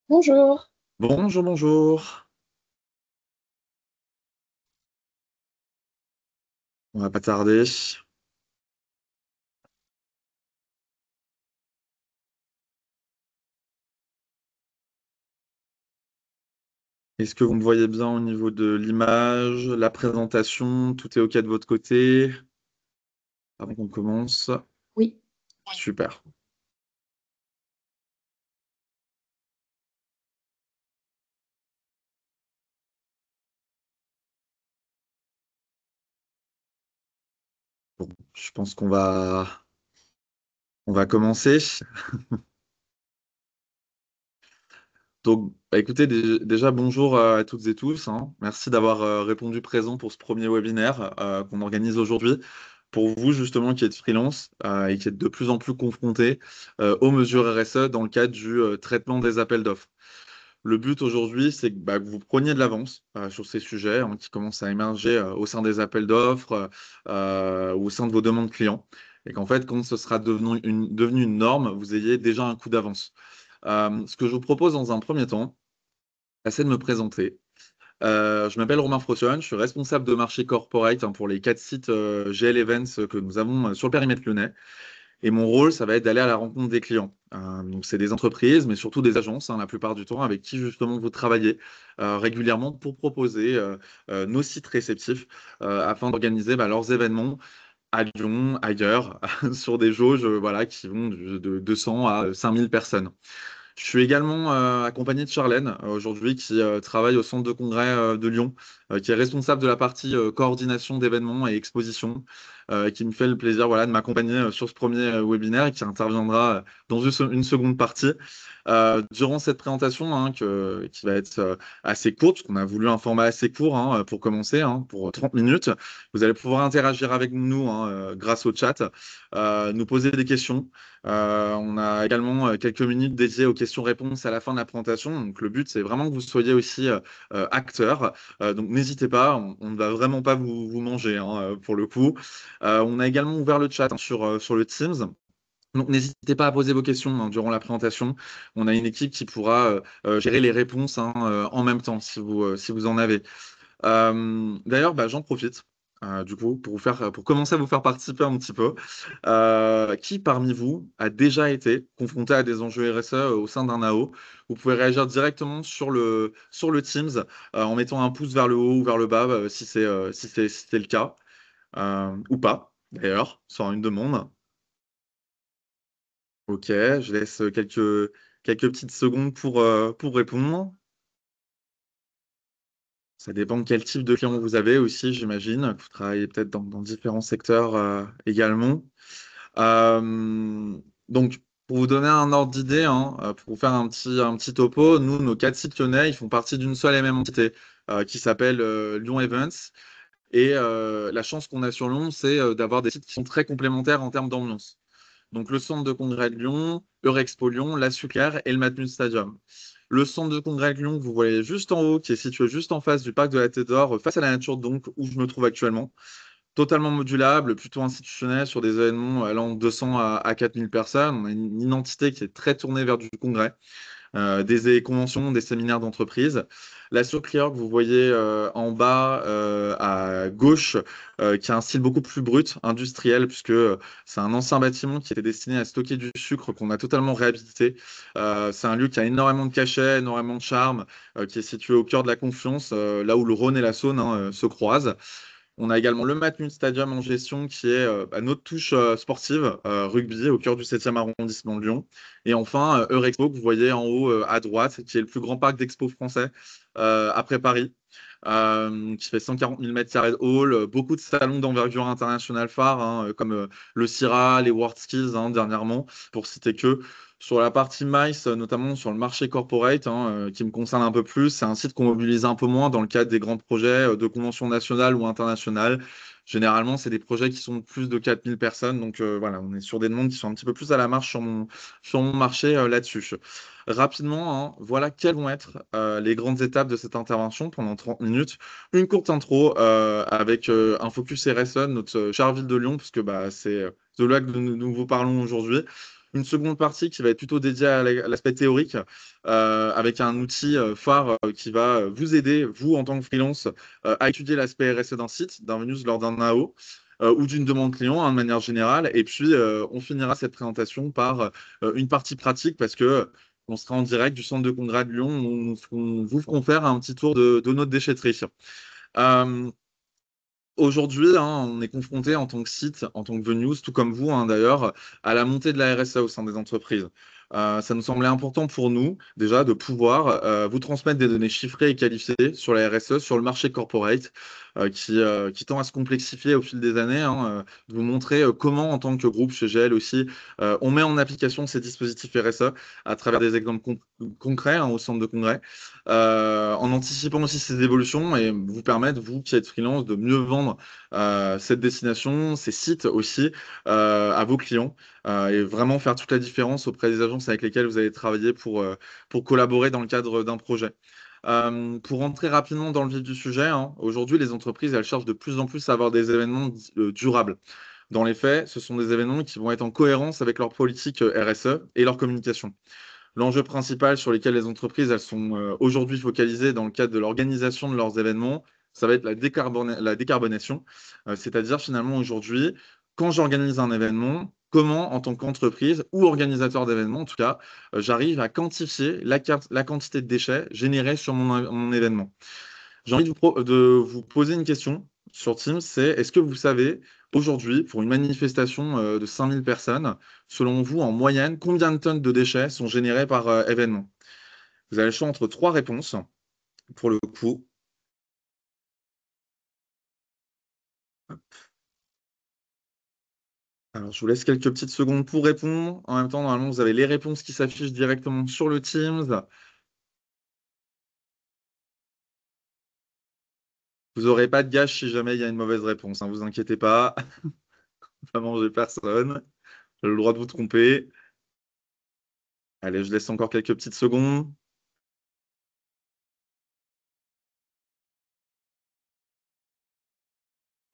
Bonjour. Bonjour, bonjour. On va pas tarder. Est-ce que vous me voyez bien au niveau de l'image, la présentation? Tout est OK de votre côté? Avant qu'on commence. Oui. Super. Bon, je pense qu'on va commencer. Donc, écoutez, déjà, bonjour à toutes et tous, hein. Merci d'avoir répondu présent pour ce premier webinaire qu'on organise aujourd'hui. Pour vous, justement, qui êtes freelance et qui êtes de plus en plus confrontés aux mesures RSE dans le cadre du traitement des appels d'offres. Le but aujourd'hui, c'est que vous preniez de l'avance sur ces sujets hein, qui commencent à émerger au sein des appels d'offres ou au sein de vos demandes clients. Et qu'en fait, quand ce sera devenu une norme, vous ayez déjà un coup d'avance. Ce que je vous propose dans un premier temps, c'est de me présenter. Je m'appelle Romain Frosson, je suis responsable de marché corporate hein, pour les 4 sites GL Events que nous avons sur le périmètre lyonnais. Et mon rôle, ça va être d'aller à la rencontre des clients. Donc, c'est des entreprises, mais surtout des agences, hein, la plupart du temps, avec qui justement vous travaillez régulièrement pour proposer nos sites réceptifs afin d'organiser leurs événements à Lyon, ailleurs, sur des jauges voilà, qui vont de 200 à 5000 personnes. Je suis également accompagné de Charlène aujourd'hui qui travaille au centre de congrès de Lyon, qui est responsable de la partie coordination d'événements et expositions, qui me fait le plaisir voilà, de m'accompagner sur ce premier webinaire et qui interviendra dans une seconde partie. Durant cette présentation hein, qui va être assez courte, parce qu'on a voulu un format assez court hein, pour commencer, hein, pour 30 minutes, vous allez pouvoir interagir avec nous hein, grâce au chat, nous poser des questions. On a également quelques minutes dédiées aux questions-réponses à la fin de la présentation. Donc, le but, c'est vraiment que vous soyez aussi acteur. Donc, n'hésitez pas, on ne va vraiment pas vous manger hein, pour le coup. On a également ouvert le chat hein, sur le Teams. Donc, n'hésitez pas à poser vos questions hein, durant la présentation. On a une équipe qui pourra gérer les réponses hein, en même temps si vous en avez. D'ailleurs, j'en profite du coup pour commencer à vous faire participer un petit peu. Qui parmi vous a déjà été confronté à des enjeux RSE au sein d'un AO? Vous pouvez réagir directement sur le Teams en mettant un pouce vers le haut ou vers le bas si c'est le cas ou pas d'ailleurs sur une demande. Ok, je laisse quelques petites secondes pour répondre. Ça dépend de quel type de client vous avez aussi, j'imagine. Vous travaillez peut-être dans différents secteurs également. Euh, donc, pour vous donner un ordre d'idée, hein, pour vous faire un petit topo, nous, nos 4 sites lyonnais, ils font partie d'une seule et même entité qui s'appelle Lyon Events. Et la chance qu'on a sur Lyon, c'est d'avoir des sites qui sont très complémentaires en termes d'ambiance. Donc, le centre de congrès de Lyon, Eurexpo Lyon, la Suclair et le Matmut Stadium. Le centre de congrès de Lyon, que vous voyez juste en haut, qui est situé juste en face du parc de la Tête d'Or, face à la nature, donc, où je me trouve actuellement. Totalement modulable, plutôt institutionnel sur des événements allant de 200 à 4000 personnes. On a une identité qui est très tournée vers du congrès des conventions, des séminaires d'entreprise. La Surclear que vous voyez en bas à gauche, qui a un style beaucoup plus brut, industriel, puisque c'est un ancien bâtiment qui était destiné à stocker du sucre qu'on a totalement réhabilité. C'est un lieu qui a énormément de cachet, énormément de charme, qui est situé au cœur de la Confluence, là où le Rhône et la Saône hein, se croisent. On a également le Matmut Stadium en gestion qui est notre touche sportive, rugby, au cœur du 7e arrondissement de Lyon. Et enfin, Eurexpo, que vous voyez en haut à droite, qui est le plus grand parc d'expo français après Paris, qui fait 140 000 m² de hall, beaucoup de salons d'envergure internationale phares, hein, comme le CIRA, les World Skills hein, dernièrement, pour citer que. Sur la partie MICE, notamment sur le marché corporate, hein, qui me concerne un peu plus, c'est un site qu'on mobilise un peu moins dans le cadre des grands projets de conventions nationales ou internationales. Généralement, c'est des projets qui sont plus de 4000 personnes. Donc voilà, on est sur des demandes qui sont un petit peu plus à la marche sur mon marché là-dessus. Rapidement, hein, voilà quelles vont être les grandes étapes de cette intervention pendant 30 minutes. Une courte intro avec un focus RSE, notre chère ville de Lyon, puisque c'est de là que nous vous parlons aujourd'hui. Une seconde partie qui va être plutôt dédiée à l'aspect théorique, avec un outil phare qui va vous aider, vous en tant que freelance, à étudier l'aspect RSE d'un site, d'un news lors d'un AO. Ou d'une demande client hein, de manière générale. Et puis, on finira cette présentation par une partie pratique parce que on sera en direct du centre de congrès de Lyon. On vous ferons faire un petit tour de notre déchetterie. Euh, Aujourd'hui, hein, on est confronté en tant que site, en tant que Venews, tout comme vous hein, d'ailleurs, à la montée de la RSA au sein des entreprises. Ça nous semblait important pour nous, déjà, de pouvoir vous transmettre des données chiffrées et qualifiées sur la RSE, sur le marché corporate, qui tend à se complexifier au fil des années, hein, de vous montrer comment, en tant que groupe chez GL aussi, on met en application ces dispositifs RSE à travers des exemples concrets hein, au centre de congrès en anticipant aussi ces évolutions et vous permettre, vous qui êtes freelance, de mieux vendre cette destination, ces sites aussi à vos clients et vraiment faire toute la différence auprès des agences avec lesquelles vous allez travailler pour collaborer dans le cadre d'un projet. Pour rentrer rapidement dans le vif du sujet, hein, aujourd'hui, les entreprises, elles cherchent de plus en plus à avoir des événements durables. Dans les faits, ce sont des événements qui vont être en cohérence avec leur politique RSE et leur communication. L'enjeu principal sur lequel les entreprises elles sont aujourd'hui focalisées dans le cadre de l'organisation de leurs événements, ça va être la décarbonation. C'est-à-dire finalement aujourd'hui, quand j'organise un événement, comment en tant qu'entreprise ou organisateur d'événements en tout cas, j'arrive à quantifier la quantité de déchets générés sur mon événement. J'ai envie de vous poser une question sur Teams, c'est est-ce que vous savez aujourd'hui, pour une manifestation de 5000 personnes, selon vous, en moyenne, combien de tonnes de déchets sont générés par événement? Vous avez le choix entre trois réponses pour le coup. Alors, je vous laisse quelques petites secondes pour répondre. En même temps, normalement, vous avez les réponses qui s'affichent directement sur le Teams. Vous n'aurez pas de gage si jamais il y a une mauvaise réponse. Hein, vous inquiétez pas, pas manger personne. J'ai le droit de vous tromper. Allez, je laisse encore quelques petites secondes.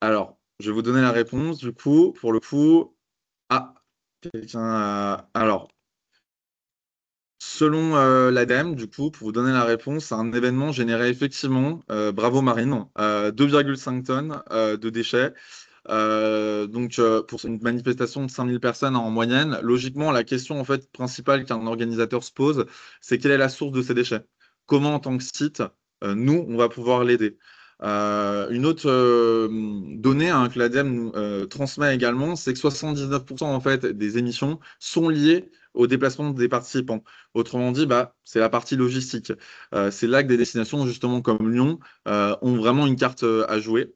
Alors, je vais vous donner la réponse, du coup, pour le coup. Ah, quelqu'un. Alors, selon l'ADEME, du coup, pour vous donner la réponse, un événement générait effectivement, bravo Marine, 2,5 tonnes de déchets. Pour une manifestation de 5000 personnes en moyenne, logiquement, la question en fait principale qu'un organisateur se pose, c'est quelle est la source de ces déchets? Comment, en tant que site, nous, on va pouvoir l'aider? Une autre donnée hein, que l'ADEME nous transmet également, c'est que 79% en fait des émissions sont liées au déplacement des participants. Autrement dit, bah, c'est la partie logistique. C'est là que des destinations justement comme Lyon ont vraiment une carte à jouer.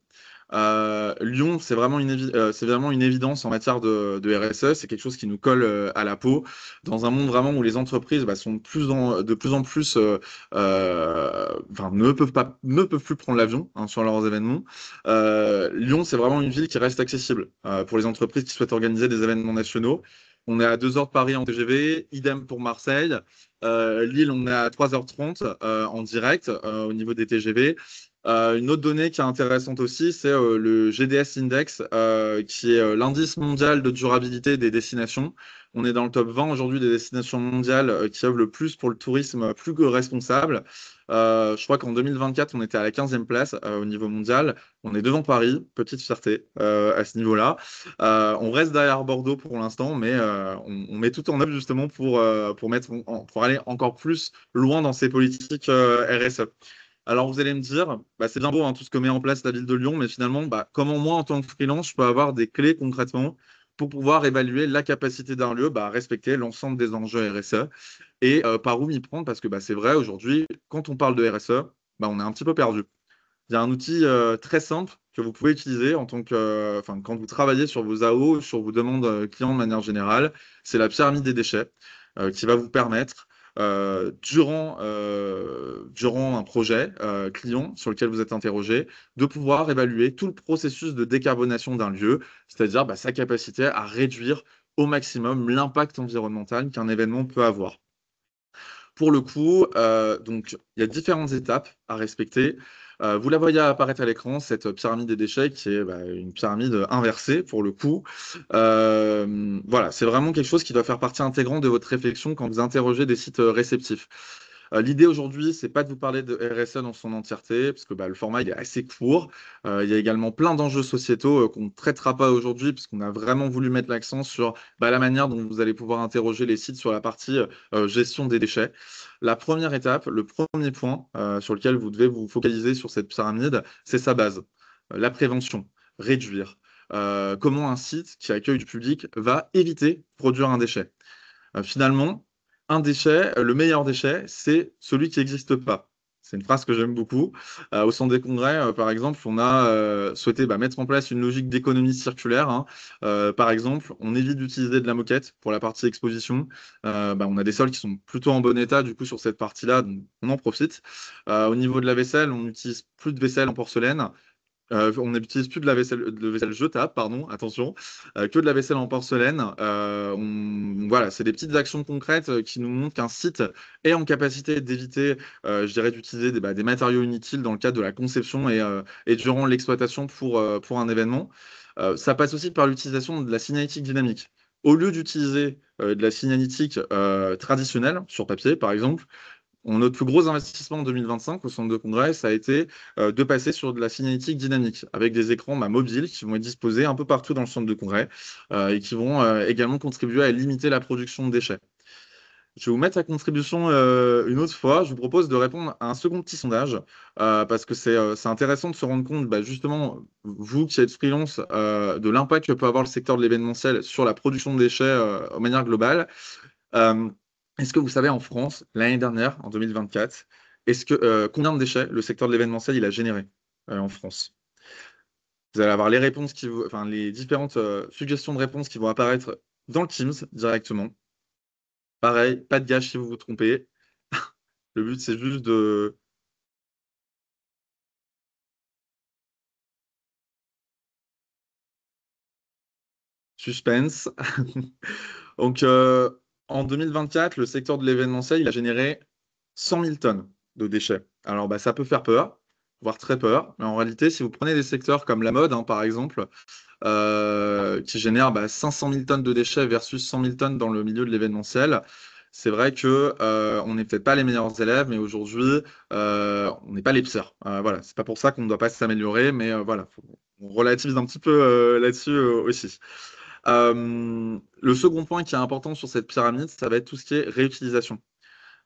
Lyon, c'est vraiment une évidence en matière de RSE. C'est quelque chose qui nous colle à la peau dans un monde vraiment où les entreprises bah, sont de plus en plus, enfin, ne peuvent plus prendre l'avion hein, sur leurs événements. Lyon, c'est vraiment une ville qui reste accessible pour les entreprises qui souhaitent organiser des événements nationaux. On est à 2 heures de Paris en TGV, idem pour Marseille. Lille, on est à 3h30 en direct au niveau des TGV. Une autre donnée qui est intéressante aussi, c'est le GDS Index, qui est l'indice mondial de durabilité des destinations. On est dans le top 20 aujourd'hui des destinations mondiales qui œuvrent le plus pour le tourisme plus que responsable. Je crois qu'en 2024, on était à la 15e place au niveau mondial. On est devant Paris, petite fierté à ce niveau-là. On reste derrière Bordeaux pour l'instant, mais on met tout en œuvre justement pour aller encore plus loin dans ces politiques RSE. Alors vous allez me dire, bah, c'est bien beau hein, tout ce que met en place la ville de Lyon, mais finalement, bah, comment moi, en tant que freelance, je peux avoir des clés concrètement pour pouvoir évaluer la capacité d'un lieu bah, à respecter l'ensemble des enjeux RSE et par où m'y prendre, parce que bah, c'est vrai, aujourd'hui, quand on parle de RSE, bah, on est un petit peu perdu. Il y a un outil très simple que vous pouvez utiliser enfin, quand vous travaillez sur vos AO, sur vos demandes clients de manière générale. C'est la pyramide des déchets qui va vous permettre, durant un projet client sur lequel vous êtes interrogé, de pouvoir évaluer tout le processus de décarbonation d'un lieu, c'est-à-dire bah, sa capacité à réduire au maximum l'impact environnemental qu'un événement peut avoir. Pour le coup, donc, il y a différentes étapes à respecter. Vous la voyez apparaître à l'écran, cette pyramide des déchets qui est une pyramide inversée pour le coup. Voilà, c'est vraiment quelque chose qui doit faire partie intégrante de votre réflexion quand vous interrogez des sites réceptifs. L'idée aujourd'hui, c'est pas de vous parler de RSE dans son entièreté, parce que le format il est assez court. Il y a également plein d'enjeux sociétaux qu'on ne traitera pas aujourd'hui, puisqu'on a vraiment voulu mettre l'accent sur la manière dont vous allez pouvoir interroger les sites sur la partie gestion des déchets. La première étape, le premier point sur lequel vous devez vous focaliser sur cette pyramide, c'est sa base, la prévention, réduire. Comment un site qui accueille du public va éviter de produire un déchet. Finalement, un déchet, le meilleur déchet, c'est celui qui n'existe pas. C'est une phrase que j'aime beaucoup. Au Centre des Congrès, par exemple, on a souhaité mettre en place une logique d'économie circulaire, hein. Par exemple, on évite d'utiliser de la moquette pour la partie exposition. On a des sols qui sont plutôt en bon état, du coup, sur cette partie-là, donc on en profite. Au niveau de la vaisselle, on n'utilise plus de vaisselle en porcelaine. On n'utilise plus de vaisselle jetable, pardon, attention, que de la vaisselle en porcelaine. Voilà, c'est des petites actions concrètes qui nous montrent qu'un site est en capacité d'éviter, je dirais, d'utiliser des matériaux inutiles dans le cadre de la conception et durant l'exploitation pour un événement. Ça passe aussi par l'utilisation de la signalétique dynamique. Au lieu d'utiliser de la signalétique traditionnelle sur papier, par exemple, notre plus gros investissement en 2025 au centre de congrès, ça a été de passer sur de la signalétique dynamique avec des écrans mobiles qui vont être disposés un peu partout dans le centre de congrès et qui vont également contribuer à limiter la production de déchets. Je vais vous mettre à contribution une autre fois. Je vous propose de répondre à un second petit sondage parce que c'est intéressant de se rendre compte, justement, vous qui êtes freelance, de l'impact que peut avoir le secteur de l'événementiel sur la production de déchets de manière globale. Euh, Est-ce que vous savez, en France, l'année dernière, en 2024, combien de déchets le secteur de l'événementiel il a généré en France? Vous allez avoir les réponses enfin, les différentes suggestions de réponses qui vont apparaître dans le Teams directement. Pareil, pas de gage si vous vous trompez. Le but, c'est juste de suspense. Donc, en 2024, le secteur de l'événementiel, il a généré 100 000 tonnes de déchets. Alors, ça peut faire peur, voire très peur. Mais en réalité, si vous prenez des secteurs comme la mode, hein, par exemple, qui génère 500 000 tonnes de déchets versus 100 000 tonnes dans le milieu de l'événementiel. C'est vrai que on n'est peut-être pas les meilleurs élèves, mais aujourd'hui, on n'est pas les pires. Voilà, c'est pas pour ça qu'on ne doit pas s'améliorer, mais voilà, on relativise un petit peu là-dessus aussi. Le second point qui est important sur cette pyramide, ça va être tout ce qui est réutilisation.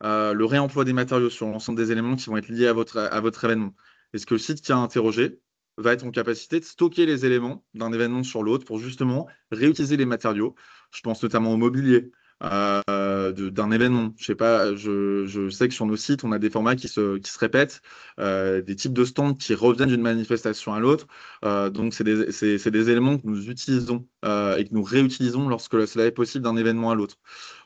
Le réemploi des matériaux sur l'ensemble des éléments qui vont être liés à votre événement. Est-ce que le site qui a interrogé va être en capacité de stocker les éléments d'un événement sur l'autre pour justement réutiliser les matériaux? Je pense notamment au mobilier d'un événement. Je sais pas, je sais que sur nos sites, on a des formats qui se répètent, des types de stands qui reviennent d'une manifestation à l'autre. Donc, c'est des éléments que nous utilisons et que nous réutilisons lorsque cela est possible d'un événement à l'autre.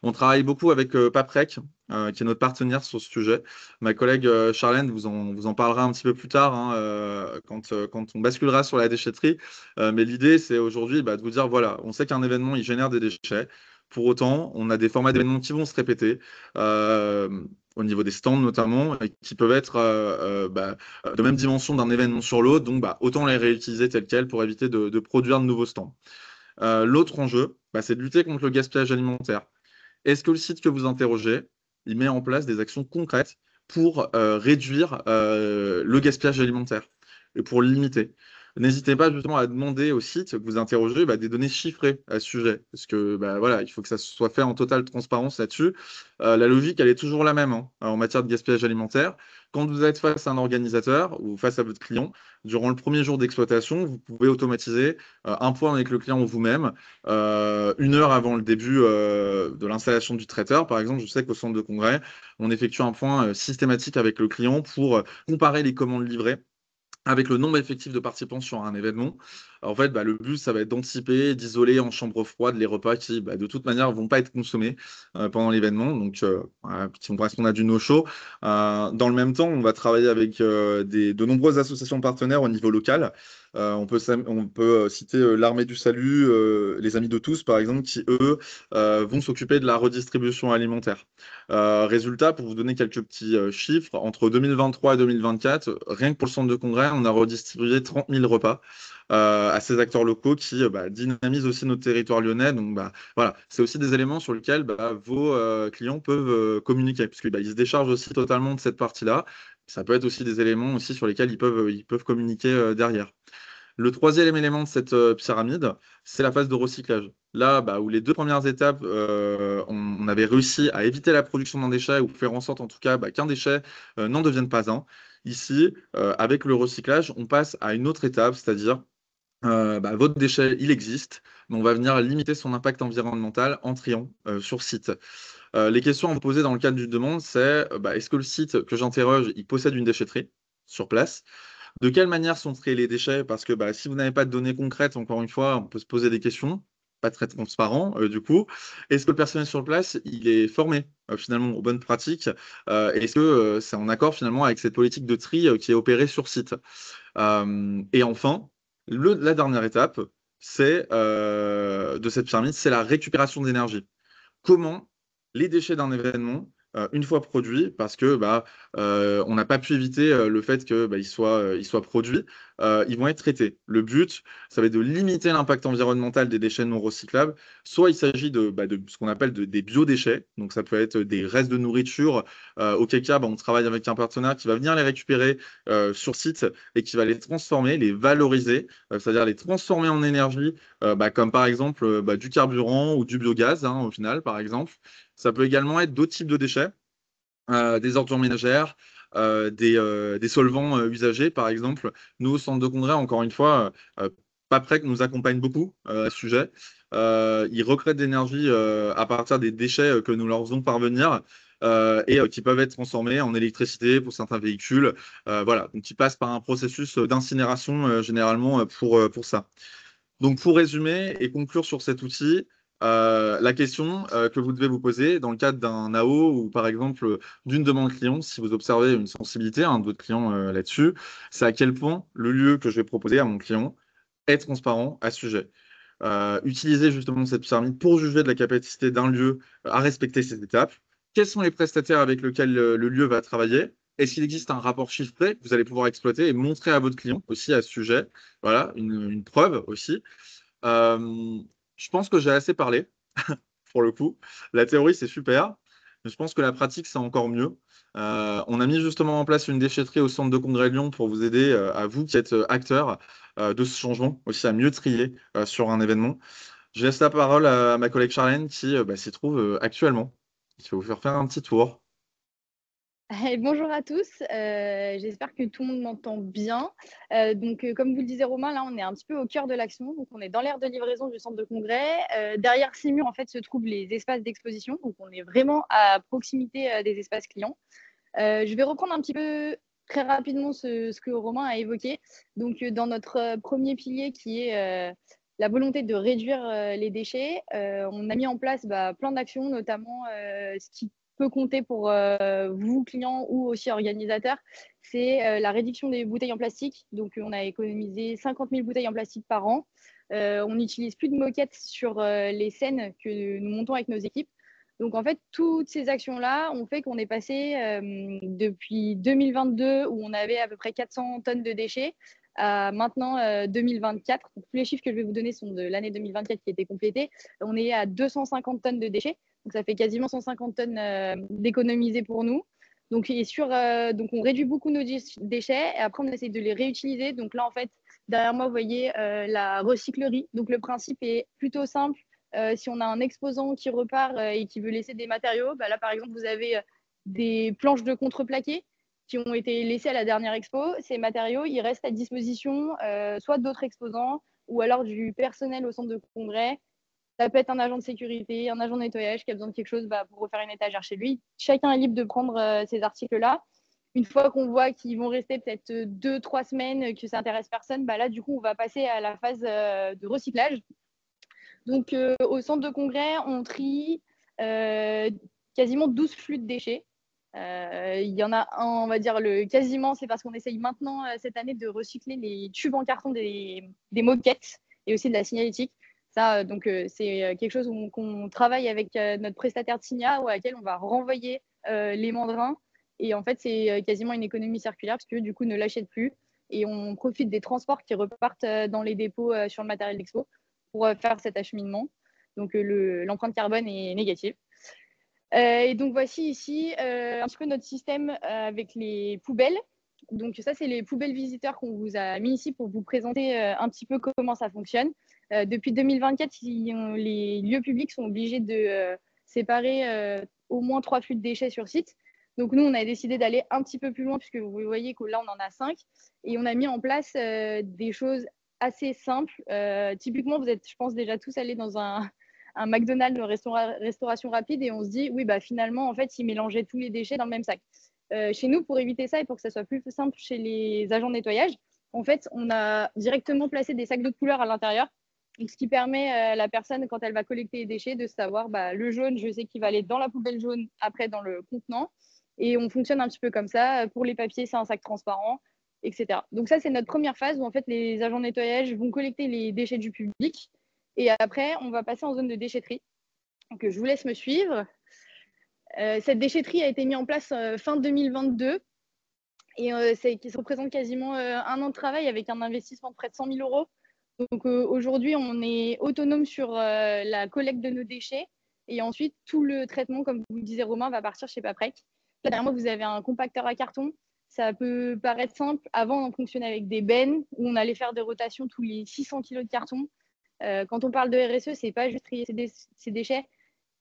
On travaille beaucoup avec Paprec, qui est notre partenaire sur ce sujet. Ma collègue Charlène vous en parlera un petit peu plus tard, hein, quand on basculera sur la déchetterie. Mais l'idée, c'est aujourd'hui de vous dire, voilà, on sait qu'un événement, il génère des déchets. Pour autant, on a des formats d'événements qui vont se répéter, au niveau des stands notamment, et qui peuvent être de même dimension d'un événement sur l'autre. Donc, autant les réutiliser tels quels pour éviter de produire de nouveaux stands. L'autre enjeu, c'est de lutter contre le gaspillage alimentaire. Est-ce que le site que vous interrogez, il met en place des actions concrètes pour réduire le gaspillage alimentaire et pour le limiter? N'hésitez pas justement à demander au site que vous interrogez des données chiffrées à ce sujet, parce que voilà, il faut que ça soit fait en totale transparence là-dessus. La logique, elle est toujours la même, hein, en matière de gaspillage alimentaire. Quand vous êtes face à un organisateur ou face à votre client, durant le premier jour d'exploitation, vous pouvez automatiser un point avec le client ou vous-même 1 heure avant le début de l'installation du traiteur. Par exemple, je sais qu'au centre de congrès, on effectue un point systématique avec le client pour comparer les commandes livrées avec le nombre effectif de participants sur un événement. En fait, le but, ça va être d'anticiper, d'isoler en chambre froide les repas qui, de toute manière, vont pas être consommés pendant l'événement, donc voilà, parce qu'on a du no-show. Dans le même temps, on va travailler avec de nombreuses associations partenaires au niveau local. On peut citer l'Armée du Salut, les Amis de tous, par exemple, qui, eux, vont s'occuper de la redistribution alimentaire. Résultat, pour vous donner quelques petits chiffres, entre 2023 et 2024, rien que pour le centre de congrès, on a redistribué 30 000 repas à ces acteurs locaux qui dynamisent aussi notre territoire lyonnais. Donc voilà, c'est aussi des éléments sur lesquels vos clients peuvent communiquer, puisqu'ils ils se déchargent aussi totalement de cette partie-là. Ça peut être aussi des éléments aussi sur lesquels ils peuvent communiquer derrière. Le troisième élément de cette pyramide, c'est la phase de recyclage. Là, où les deux premières étapes, on avait réussi à éviter la production d'un déchet ou faire en sorte, en tout cas, qu'un déchet n'en devienne pas un. Ici, avec le recyclage, on passe à une autre étape, c'est-à-dire votre déchet, il existe, mais on va venir limiter son impact environnemental en triant sur site. Les questions à vous poser dans le cadre d'une demande, c'est est-ce que le site que j'interroge, il possède une déchetterie sur place? De quelle manière sont triés les déchets? Parce que si vous n'avez pas de données concrètes, encore une fois, on peut se poser des questions, pas très transparent du coup. Est-ce que le personnel sur place, il est formé finalement aux bonnes pratiques? Est-ce que c'est en accord finalement avec cette politique de tri qui est opérée sur site? Et enfin, la dernière étape, de cette pyramide, c'est la récupération d'énergie. Comment les déchets d'un événement, une fois produits, parce que on n'a pas pu éviter le fait que ils soient produits, ils vont être traités. Le but, ça va être de limiter l'impact environnemental des déchets non recyclables. Soit il s'agit de ce qu'on appelle des biodéchets, donc ça peut être des restes de nourriture, auquel cas on travaille avec un partenaire qui va venir les récupérer sur site et qui va les transformer, les valoriser, c'est-à-dire les transformer en énergie comme par exemple du carburant ou du biogaz, hein, au final, par exemple. Ça peut également être d'autres types de déchets, des ordures ménagères, des solvants usagés, par exemple. Nous, au centre de congrès, encore une fois, Paprec nous accompagne beaucoup à ce sujet. Ils recrètent de l'énergie à partir des déchets que nous leur faisons parvenir. Et qui peuvent être transformés en électricité pour certains véhicules. Voilà, donc ils passent par un processus d'incinération généralement pour ça. Donc, pour résumer et conclure sur cet outil, la question que vous devez vous poser dans le cadre d'un AO ou par exemple d'une demande client, si vous observez une sensibilité de votre client là-dessus, c'est à quel point le lieu que je vais proposer à mon client est transparent à ce sujet. Utiliser justement cette pyramide pour juger de la capacité d'un lieu à respecter ces étapes. Quels sont les prestataires avec lesquels le lieu va travailler? Est-ce qu'il existe un rapport chiffré que vous allez pouvoir exploiter et montrer à votre client aussi à ce sujet? Voilà, une preuve aussi. Euh, je pense que j'ai assez parlé pour le coup. La théorie, c'est super, mais je pense que la pratique, c'est encore mieux. On a mis justement en place une déchetterie au centre de congrès de Lyon pour vous aider, à vous qui êtes acteur de ce changement, aussi à mieux trier sur un événement. Je laisse la parole à ma collègue Charlène qui s'y trouve actuellement. Je vais vous faire un petit tour. Bonjour à tous, j'espère que tout le monde m'entend bien. Comme vous le disiez Romain, là on est un petit peu au cœur de l'action, donc on est dans l'aire de livraison du centre de congrès. Derrière ces murs en fait se trouvent les espaces d'exposition, donc on est vraiment à proximité des espaces clients. Je vais reprendre un petit peu très rapidement ce que Romain a évoqué. Dans notre premier pilier qui est la volonté de réduire les déchets, on a mis en place plein d'actions, notamment ce qui peut compter pour vous, clients ou aussi organisateurs, c'est la réduction des bouteilles en plastique. Donc, on a économisé 50 000 bouteilles en plastique par an. On n'utilise plus de moquettes sur les scènes que nous montons avec nos équipes. Donc, en fait, toutes ces actions-là ont fait qu'on est passé depuis 2022, où on avait à peu près 400 tonnes de déchets, à maintenant 2024. Donc, tous les chiffres que je vais vous donner sont de l'année 2024 qui a été complétée. On est à 250 tonnes de déchets. Donc, ça fait quasiment 150 tonnes d'économisées pour nous. Donc, on réduit beaucoup nos déchets et après, on essaie de les réutiliser. Donc là, en fait, derrière moi, vous voyez la recyclerie. Donc, le principe est plutôt simple. Si on a un exposant qui repart et qui veut laisser des matériaux, là, par exemple, vous avez des planches de contreplaqué qui ont été laissées à la dernière expo. Ces matériaux, ils restent à disposition soit d'autres exposants ou alors du personnel au centre de congrès. Ça peut être un agent de sécurité, un agent de nettoyage qui a besoin de quelque chose pour refaire une étagère chez lui. Chacun est libre de prendre ces articles-là. Une fois qu'on voit qu'ils vont rester peut-être 2-3 semaines, que ça intéresse personne, bah là, du coup, on va passer à la phase de recyclage. Donc, au centre de congrès, on trie quasiment 12 flux de déchets. Il y en a un, on va dire, quasiment, c'est parce qu'on essaye maintenant, cette année, de recycler les tubes en carton des moquettes et aussi de la signalétique. Ça, donc, c'est quelque chose qu'on travaille avec notre prestataire de Signa, à laquelle on va renvoyer les mandrins. Et en fait, c'est quasiment une économie circulaire parce que du coup, ne l'achètent plus. Et on profite des transports qui repartent dans les dépôts sur le matériel d'expo pour faire cet acheminement. Donc, l'empreinte carbone est négative. Et donc, voici ici un petit peu notre système avec les poubelles. Donc, ça, c'est les poubelles visiteurs qu'on vous a mis ici pour vous présenter un petit peu comment ça fonctionne. Depuis 2024, les lieux publics sont obligés de séparer au moins 3 flux de déchets sur site. Donc, nous, on a décidé d'aller un petit peu plus loin puisque vous voyez que là, on en a 5. Et on a mis en place des choses assez simples. Typiquement, vous êtes, je pense, déjà tous allés dans un McDonald's, restauration rapide, et on se dit, oui, bah, finalement, en fait, ils mélangeaient tous les déchets dans le même sac. Chez nous, pour éviter ça et pour que ça soit plus simple chez les agents de nettoyage, en fait, on a directement placé des sacs de couleur à l'intérieur, ce qui permet à la personne, quand elle va collecter les déchets, de savoir bah, le jaune, je sais qu'il va aller dans la poubelle jaune, après dans le contenant. Et on fonctionne un petit peu comme ça. Pour les papiers, c'est un sac transparent, etc. Donc ça, c'est notre première phase où en fait les agents de nettoyage vont collecter les déchets du public. Et après, on va passer en zone de déchetterie. Donc, je vous laisse me suivre. Cette déchetterie a été mise en place fin 2022 et ça représente quasiment un an de travail avec un investissement de près de 100 000 euros. Donc aujourd'hui, on est autonome sur la collecte de nos déchets et ensuite tout le traitement, comme vous le disiez Romain, va partir chez Paprec. Là, derrière moi, vous avez un compacteur à carton. Ça peut paraître simple. Avant, on fonctionnait avec des bennes où on allait faire des rotations tous les 600 kg de carton. Quand on parle de RSE, c'est pas juste trier ses déchets,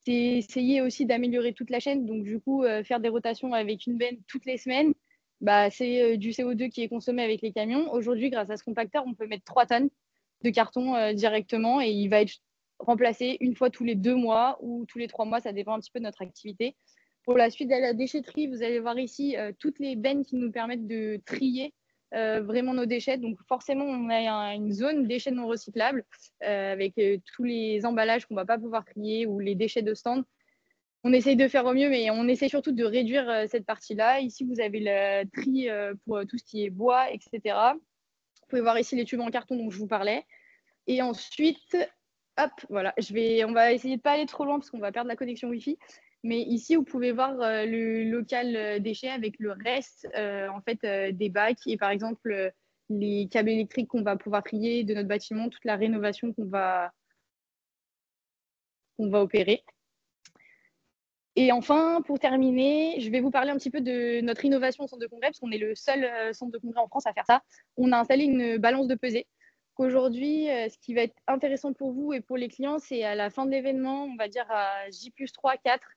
c'est essayer aussi d'améliorer toute la chaîne. Donc, du coup, faire des rotations avec une benne toutes les semaines, bah, c'est du CO2 qui est consommé avec les camions. Aujourd'hui, grâce à ce compacteur, on peut mettre 3 tonnes de carton directement et il va être remplacé une fois tous les 2 mois ou tous les 3 mois, ça dépend un petit peu de notre activité. Pour la suite de la déchetterie, vous allez voir ici toutes les bennes qui nous permettent de trier vraiment nos déchets. Donc forcément, on a une zone déchets non recyclables avec tous les emballages qu'on ne va pas pouvoir trier ou les déchets de stand. On essaye de faire au mieux, mais on essaye surtout de réduire cette partie-là. Ici, vous avez le tri pour tout ce qui est bois, etc. Vous pouvez voir ici les tubes en carton dont je vous parlais. Et ensuite, hop, voilà, on va essayer de ne pas aller trop loin parce qu'on va perdre la connexion Wi-Fi. Mais ici, vous pouvez voir le local déchets avec le reste en fait, des bacs et par exemple les câbles électriques qu'on va pouvoir trier de notre bâtiment, toute la rénovation qu'on va opérer. Et enfin, pour terminer, je vais vous parler un petit peu de notre innovation au centre de congrès, parce qu'on est le seul centre de congrès en France à faire ça. On a installé une balance de pesée. Qu'aujourd'hui, ce qui va être intéressant pour vous et pour les clients, c'est à la fin de l'événement, on va dire à J+3, 4,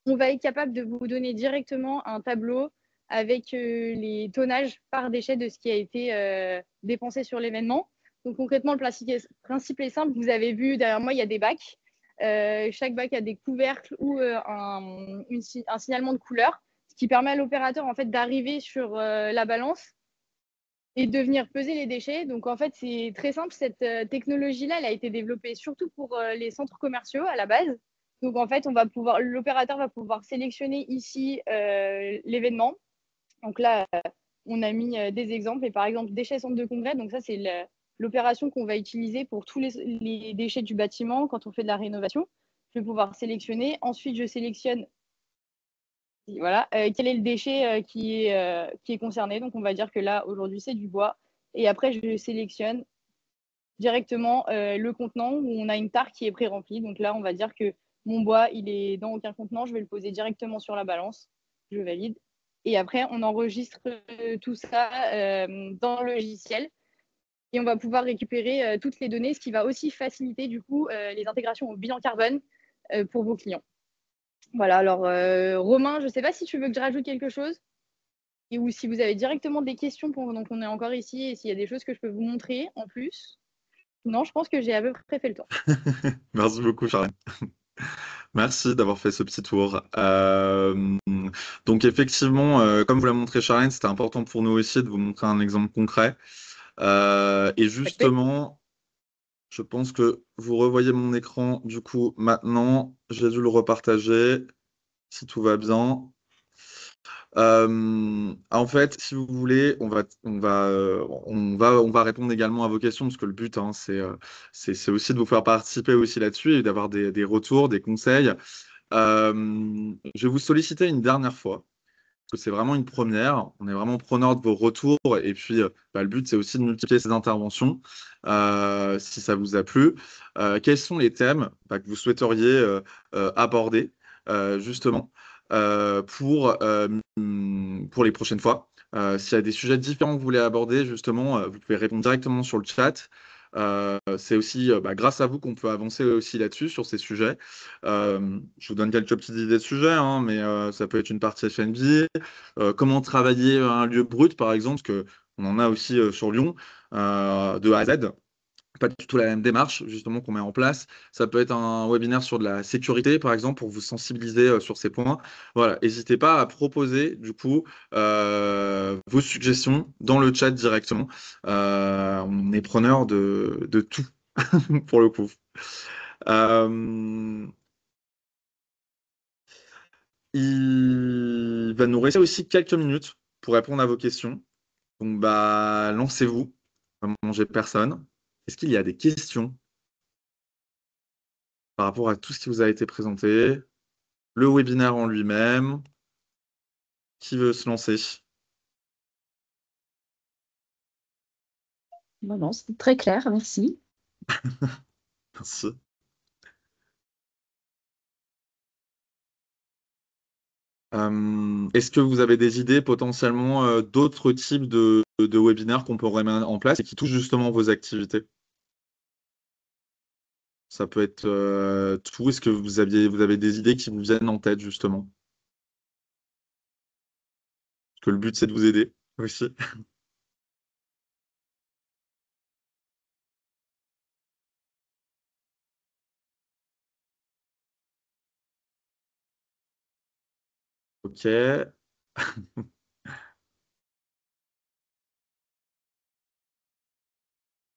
on va être capable de vous donner directement un tableau avec les tonnages par déchet de ce qui a été dépensé sur l'événement. Donc concrètement, le principe est simple. Vous avez vu derrière moi, il y a des bacs. Chaque bac a des couvercles ou un signalement de couleur, ce qui permet à l'opérateur en fait, d'arriver sur la balance et de venir peser les déchets. Donc en fait, c'est très simple. Cette technologie-là, elle a été développée surtout pour les centres commerciaux à la base. Donc en fait, l'opérateur va pouvoir sélectionner ici l'événement. Donc là, on a mis des exemples. Et par exemple, déchets centre de congrès. Donc ça, c'est l'opération qu'on va utiliser pour tous les déchets du bâtiment quand on fait de la rénovation. Je vais pouvoir sélectionner. Ensuite, je sélectionne voilà, quel est le déchet qui est concerné. Donc, on va dire que là, aujourd'hui, c'est du bois. Et après, je sélectionne directement le contenant où on a une tare qui est pré-remplie. Donc là, on va dire que mon bois, il est dans aucun contenant. Je vais le poser directement sur la balance. Je valide. Et après, on enregistre tout ça dans le logiciel. Et on va pouvoir récupérer toutes les données, ce qui va aussi faciliter du coup les intégrations au bilan carbone pour vos clients. Voilà, alors Romain, je ne sais pas si tu veux que je rajoute quelque chose ou si vous avez directement des questions pendant qu'on est encore ici et s'il y a des choses que je peux vous montrer en plus. Non, je pense que j'ai à peu près fait le tour. Merci beaucoup, Charlène. Merci d'avoir fait ce petit tour. Donc effectivement, comme vous l'a montré Charlène, c'était important pour nous aussi de vous montrer un exemple concret. Et Parfait. justement, je pense que vous revoyez mon écran du coup maintenant. J'ai dû le repartager, si tout va bien. En fait, si vous voulez, on va répondre également à vos questions parce que le but, hein, c'est aussi de vous faire participer aussi là-dessus et d'avoir des retours, des conseils. Je vais vous solliciter une dernière fois parce que c'est vraiment une première. On est vraiment preneur de vos retours et puis le but, c'est aussi de multiplier ces interventions si ça vous a plu. Quels sont les thèmes que vous souhaiteriez aborder justement pour les prochaines fois? S'il y a des sujets différents que vous voulez aborder, justement, vous pouvez répondre directement sur le chat. C'est aussi grâce à vous qu'on peut avancer aussi là-dessus, sur ces sujets. Je vous donne quelques petites idées de sujets, hein, mais ça peut être une partie F&B, comment travailler un lieu brut, par exemple, parce qu'on en a aussi sur Lyon, de A à Z. Pas du tout la même démarche, justement, qu'on met en place. Ça peut être un webinaire sur de la sécurité, par exemple, pour vous sensibiliser sur ces points. Voilà, n'hésitez pas à proposer, du coup, vos suggestions dans le chat directement. On est preneur de tout, pour le coup. Euh, il va nous rester aussi quelques minutes pour répondre à vos questions. Donc, lancez-vous. Ne mangez personne. Est-ce qu'il y a des questions par rapport à tout ce qui vous a été présenté? Le webinaire en lui-même? Qui veut se lancer? Non, non, c'était très clair, merci. Merci. Est-ce que vous avez des idées potentiellement d'autres types de webinaires qu'on pourrait mettre en place et qui touchent justement vos activités? Ça peut être tout. Est-ce que vous avez des idées qui vous viennent en tête justement? Parce que le but, c'est de vous aider aussi. Ok.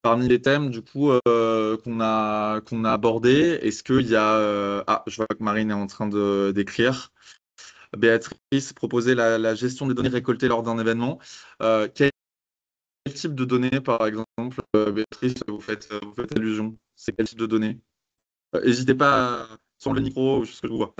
Parmi les thèmes du coup qu'on a abordés, est-ce qu'il y a je vois que Marine est en train de d'écrire. Béatrice proposait la gestion des données récoltées lors d'un événement. Quel type de données, par exemple, Béatrice, vous faites allusion? C'est quel type de données? N'hésitez pas sur le micro, juste que je vous vois.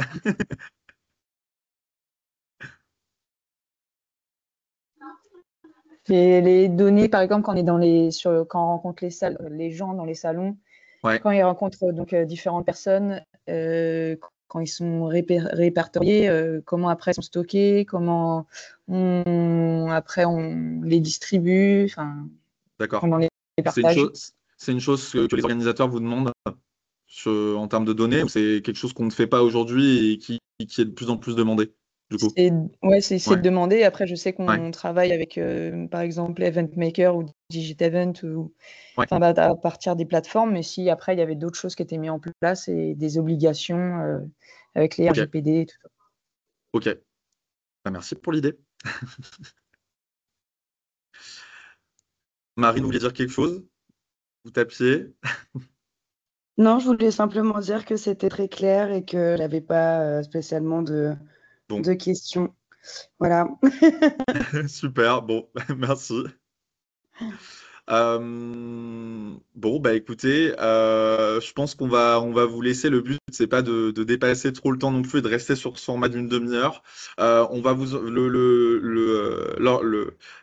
Les données, par exemple, quand on est quand on rencontre les gens dans les salons, Ouais, quand ils rencontrent donc différentes personnes, quand ils sont répertoriés, comment après ils sont stockés, comment après on les distribue, enfin, d'accord. comment on les C'est une partage. chose, c'est une chose que les organisateurs vous demandent en termes de données, ou c'est quelque chose qu'on ne fait pas aujourd'hui et qui est de plus en plus demandé, du coup? C'est Ouais, de demander. Après, je sais ouais, qu'on travaille avec, par exemple, Event Maker ou Digit ou ouais. enfin, à partir des plateformes. Mais si après, il y avait d'autres choses qui étaient mises en place et des obligations avec les Ok, RGPD et tout ça. ok. Merci pour l'idée. Marine, vous voulez dire quelque chose? Vous tapiez? Non, je voulais simplement dire que c'était très clair et que j'avais pas spécialement Bon, de questions. Voilà. super, bon, merci. Bon, écoutez, je pense qu'on va vous laisser. Le but, c'est pas de dépasser trop le temps non plus et de rester sur ce format d'une demi-heure. On va vous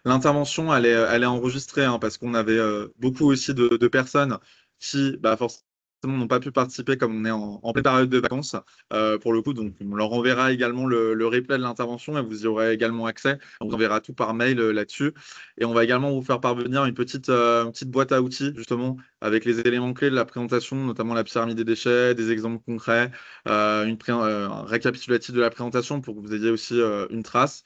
l'intervention, elle est enregistrée hein, parce qu'on avait beaucoup aussi de personnes qui, forcément, n'ont pas pu participer comme on est en pleine période de vacances pour le coup. Donc, on leur enverra également le replay de l'intervention et vous y aurez également accès. On vous enverra tout par mail là-dessus. Et on va également vous faire parvenir une petite boîte à outils, justement, avec les éléments clés de la présentation, notamment la pyramide des déchets, des exemples concrets, un récapitulatif de la présentation pour que vous ayez aussi une trace.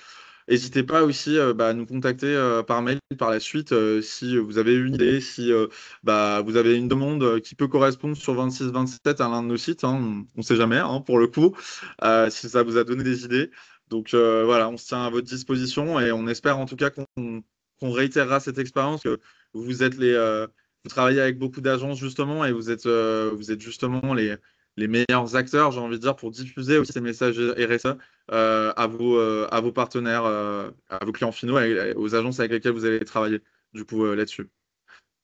N'hésitez pas aussi à nous contacter par mail par la suite si vous avez une idée, si vous avez une demande qui peut correspondre sur 26-27 à l'un de nos sites. Hein, on ne sait jamais pour le coup, si ça vous a donné des idées. Donc voilà, on se tient à votre disposition et on espère en tout cas qu'on réitérera cette expérience, que vous êtes vous travaillez avec beaucoup d'agences justement et vous êtes justement les meilleurs acteurs, j'ai envie de dire, pour diffuser aussi ces messages RSE à vos partenaires, à vos clients finaux, aux agences avec lesquelles vous allez travailler du coup là-dessus.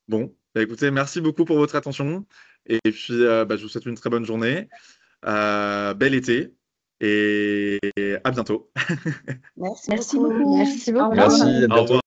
Bon, écoutez, merci beaucoup pour votre attention et puis je vous souhaite une très bonne journée, bel été et à bientôt. Merci Merci beaucoup. beaucoup. Merci Au beaucoup. revoir. Merci, à bientôt.